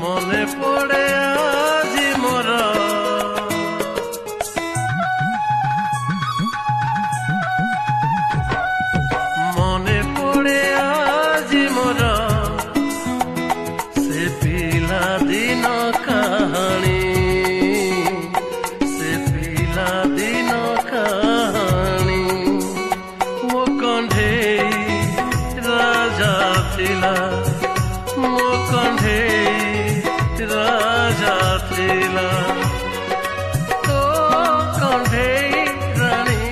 মনে পড়ে আজি মোর মনে পড়ে আজি মোর সে পিলা দিন কাহানী সে পিলা দিন কাহানী ମୋ କଣ୍ଢେଇ ରାଜା ଥିଲା ମୋ କଣ୍ଢେଇ ରାଜା ଥିଲା ତୋ କଣ୍ଢେଇ ରାଣୀ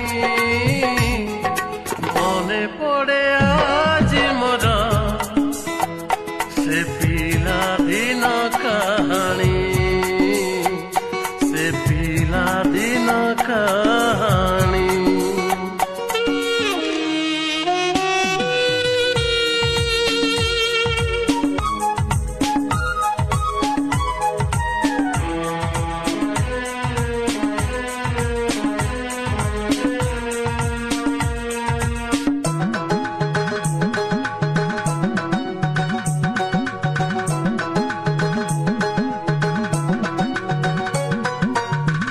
ମନେ ପଡ଼େ ଆଜି ମୋର ସେ ପିଲା ଦିନ କାହାଣୀ ସେ ପିଲା ଦିନ କାହାଣୀ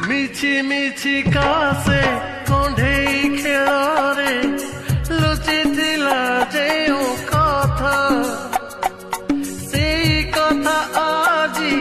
মিছি মিছি কাছে কণ্ঢেই খেଳରେ ଲୁଚିଥିଲା ଯେଉଁ କଥା ସେଇ କଥା ଆଜି